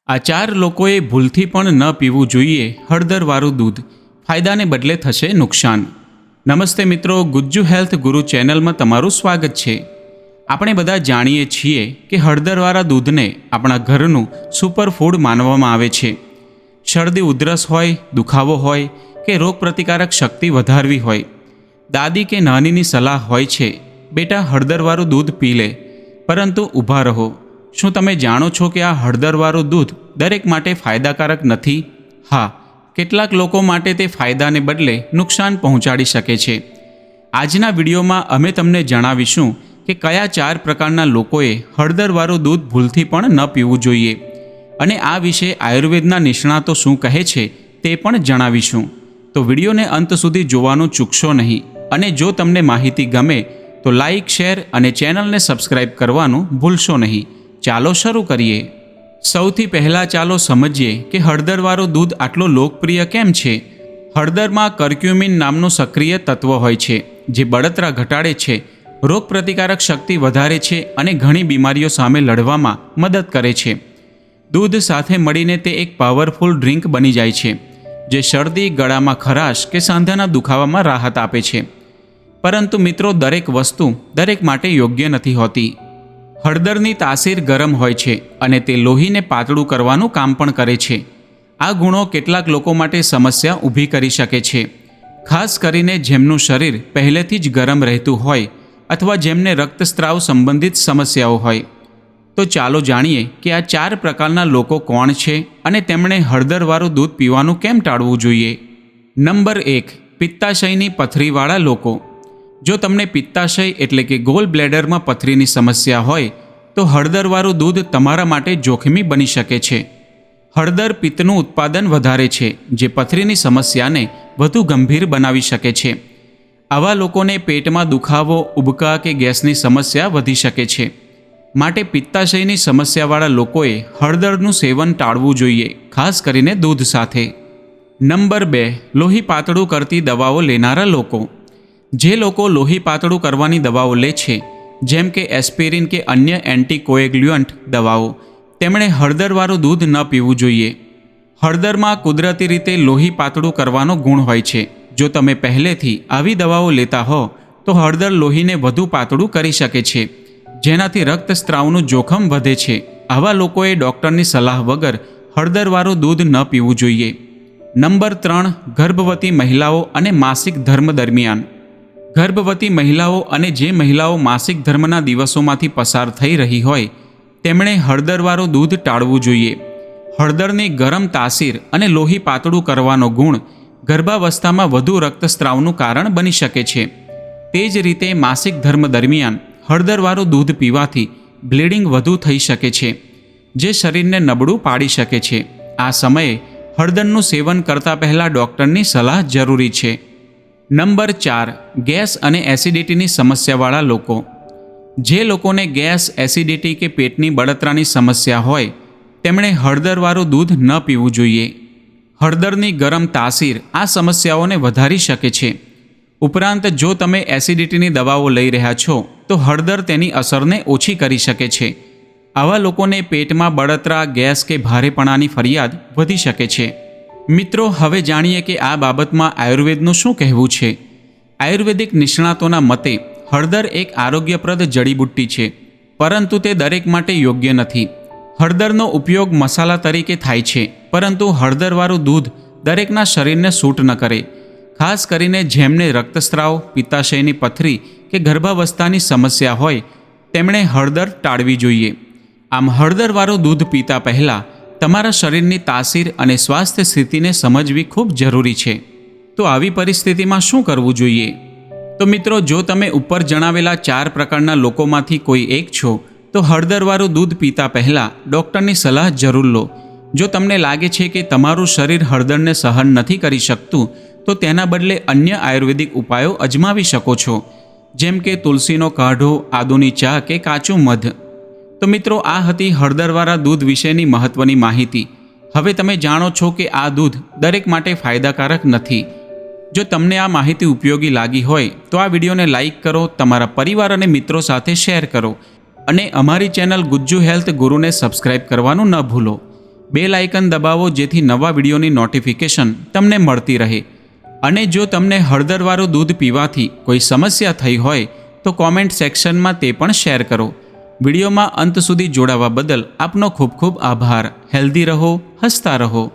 આ 4 લોકોએ ભૂલથી પણ ન પીવું જોઈએ હળદરવાળું દૂધ, ફાયદાને બદલે થશે નુકસાન. નમસ્તે મિત્રો, ગુજ્જુ હેલ્થ ગુરુ ચેનલમાં તમારું સ્વાગત છે. આપણે બધા જાણીએ છીએ કે હળદરવાળા દૂધને આપણા ઘરનું સુપરફૂડ માનવામાં આવે છે. શરદી ઉધરસ હોય, દુખાવો હોય કે રોગપ્રતિકારક શક્તિ વધારવી હોય, દાદી કે નાનીની સલાહ હોય છે, બેટા હળદરવાળું દૂધ પી લે. પરંતુ ઊભા રહો, શું તમે જાણો છો કે આ હળદરવાળું દૂધ દરેક માટે ફાયદાકારક નથી? હા, કેટલાક લોકો માટે તે ફાયદાને બદલે નુકસાન પહોંચાડી શકે છે. આજના વિડીયોમાં અમે તમને જણાવીશું કે કયા 4 પ્રકારના લોકોએ હળદરવાળું દૂધ ભૂલથી પણ ન પીવું જોઈએ, અને આ વિશે આયુર્વેદના નિષ્ણાતો શું કહે છે તે પણ જણાવીશું. તો વિડીયોને અંત સુધી જોવાનું ચૂકશો નહીં, અને જો તમને માહિતી ગમે તો લાઇક, શેર અને ચેનલને સબસ્ક્રાઇબ કરવાનું ભૂલશો નહીં. ચાલો શરૂ કરીએ. સૌથી પહેલાં ચાલો સમજીએ કે હળદરવાળું દૂધ આટલું લોકપ્રિય કેમ છે. હળદરમાં કર્ક્યુમિન નામનું સક્રિય તત્વ હોય છે, જે બળતરા ઘટાડે છે, રોગપ્રતિકારક શક્તિ વધારે છે અને ઘણી બીમારીઓ સામે લડવામાં મદદ કરે છે. દૂધ સાથે મળીને તે એક પાવરફુલ ડ્રિંક બની જાય છે, જે શરદી, ગળામાં ખરાશ કે સાંધાના દુખાવામાં રાહત આપે છે. પરંતુ મિત્રો, દરેક વસ્તુ દરેક માટે યોગ્ય નથી હોતી. હળદરની તાસીર ગરમ હોય છે અને તે લોહીને પાતળું કરવાનું કામ પણ કરે છે. આ ગુણો કેટલાક લોકો માટે સમસ્યા ઊભી કરી શકે છે, ખાસ કરીને જેમનું શરીર પહેલેથી જ ગરમ રહેતું હોય અથવા જેમને રક્તસ્રાવ સંબંધિત સમસ્યાઓ હોય. તો ચાલો જાણીએ કે આ 4 પ્રકારના લોકો કોણ છે અને તેમણે હળદરવાળું દૂધ પીવાનું કેમ ટાળવું જોઈએ. નંબર 1, પિત્તાશયની પથરીવાળા લોકો. જો તમને પિત્તાશય એટલે કે ગોલ બ્લેડરમાં પથરીની સમસ્યા હોય તો હળદરવાળું દૂધ તમારા માટે જોખમી બની શકે છે. હળદર પિત્તનું ઉત્પાદન વધારે છે, જે પથરીની સમસ્યાને વધુ ગંભીર બનાવી શકે છે. આવા લોકોને પેટમાં દુખાવો, ઉબકા કે ગેસની સમસ્યા વધી શકે છે. માટે પિત્તાશયની સમસ્યાવાળા લોકોએ હળદરનું સેવન ટાળવું જોઈએ, ખાસ કરીને દૂધ સાથે. નંબર 2, લોહી પાતળું કરતી દવાઓ લેનારા લોકો. જે લોકો લોહી પાતળું કરવાની દવાઓ લે છે, જેમ કે એસ્પિરિન કે અન્ય એન્ટીકોએગ્લ્યુઅન્ટ દવાઓ, તેમણે હળદરવાળું દૂધ ન પીવું જોઈએ. હળદરમાં કુદરતી રીતે લોહી પાતળું કરવાનો ગુણ હોય છે. જો તમે પહેલેથી આવી દવાઓ લેતા હો તો હળદર લોહીને વધુ પાતળું કરી શકે છે, જેનાથી રક્તસ્રાવનું જોખમ વધે છે. આવા લોકોએ ડૉક્ટરની સલાહ વગર હળદરવાળું દૂધ ન પીવું જોઈએ. નંબર 3, ગર્ભવતી મહિલાઓ અને માસિક ધર્મ દરમિયાન. ગર્ભવતી મહિલાઓ અને જે મહિલાઓ માસિક ધર્મના દિવસોમાંથી પસાર થઈ રહી હોય, તેમણે હળદરવાળું દૂધ ટાળવું જોઈએ. હળદરની ગરમ તાસીર અને લોહી પાતળું કરવાનો ગુણ ગર્ભાવસ્થામાં વધુ રક્તસ્રાવનું કારણ બની શકે છે. તે જ રીતે માસિક ધર્મ દરમિયાન હળદરવાળું દૂધ પીવાથી બ્લીડિંગ વધુ થઈ શકે છે, જે શરીરને નબળું પાડી શકે છે. આ સમયે હળદરનું સેવન કરતાં પહેલાં ડૉક્ટરની સલાહ જરૂરી છે. નંબર 4, ગેસ અને એસિડિટીની સમસ્યાવાળા લોકો. જે લોકોને ગેસ, એસિડિટી કે પેટની બળતરાની સમસ્યા હોય, તેમણે હળદરવાળું દૂધ ન પીવું જોઈએ. હળદરની ગરમ તાસીર આ સમસ્યાઓને વધારી શકે છે. ઉપરાંત જો તમે એસિડિટીની દવાઓ લઈ રહ્યા છો તો હળદર તેની અસરને ઓછી કરી શકે છે. આવા લોકોને પેટમાં બળતરા, ગેસ કે ભારેપણાની ફરિયાદ વધી શકે છે. મિત્રો, હવે જાણીએ કે આ બાબતમાં આયુર્વેદનું શું કહેવું છે. આયુર્વેદિક નિષ્ણાતોના મતે હળદર એક આરોગ્યપ્રદ જડીબુટ્ટી છે, પરંતુ તે દરેક માટે યોગ્ય નથી. હળદરનો ઉપયોગ મસાલા તરીકે થાય છે, પરંતુ હળદરવાળું દૂધ દરેકના શરીરને સૂટ ન કરે. ખાસ કરીને જેમને રક્તસ્રાવ, પિત્તાશયની પથરી કે ગર્ભાવસ્થાની સમસ્યા હોય, તેમણે હળદર ટાળવી જોઈએ. આમ હળદરવાળું દૂધ પીતા પહેલાં તમારા શરીરની તાસીર અને સ્વાસ્થ્ય સ્થિતિને સમજવી ખૂબ જરૂરી છે. તો આવી પરિસ્થિતિમાં શું કરવું જોઈએ? તો મિત્રો, જો તમે ઉપર જણાવેલા 4 પ્રકારના લોકોમાંથી કોઈ એક છો તો હળદરવાળું દૂધ પીતા પહેલાં ડૉક્ટરની સલાહ જરૂર લો. જો તમને લાગે છે કે તમારું શરીર હળદરને સહન નથી કરી શકતું તો તેના બદલે અન્ય આયુર્વેદિક ઉપાયો અજમાવી શકો છો, જેમ કે તુલસીનો કાઢો, આદુની ચા કે કાચું મધ. તો મિત્રો, આ હતી હળદરવાળા દૂધ વિશેની મહત્ત્વની માહિતી. હવે તમે જાણો છો કે આ દૂધ દરેક માટે ફાયદાકારક નથી. જો તમને આ માહિતી ઉપયોગી લાગી હોય તો આ વિડીયોને લાઇક કરો, તમારા પરિવાર અને મિત્રો સાથે શેર કરો અને અમારી ચેનલ ગુજ્જુ હેલ્થ ગુરુને સબસ્ક્રાઇબ કરવાનું ન ભૂલો. બેલ આઇકન દબાવો જેથી નવા વિડીયોની નોટિફિકેશન તમને મળતી રહે. અને જો તમને હળદરવાળું દૂધ પીવાથી કોઈ સમસ્યા થઈ હોય તો કોમેન્ટ સેક્શનમાં તે પણ શેર કરો. વિડીયોમાં અંત સુધી જોડાવા બદલ આપનો ખૂબ ખૂબ આભાર. હેલ્ધી રહો, હસતા રહો.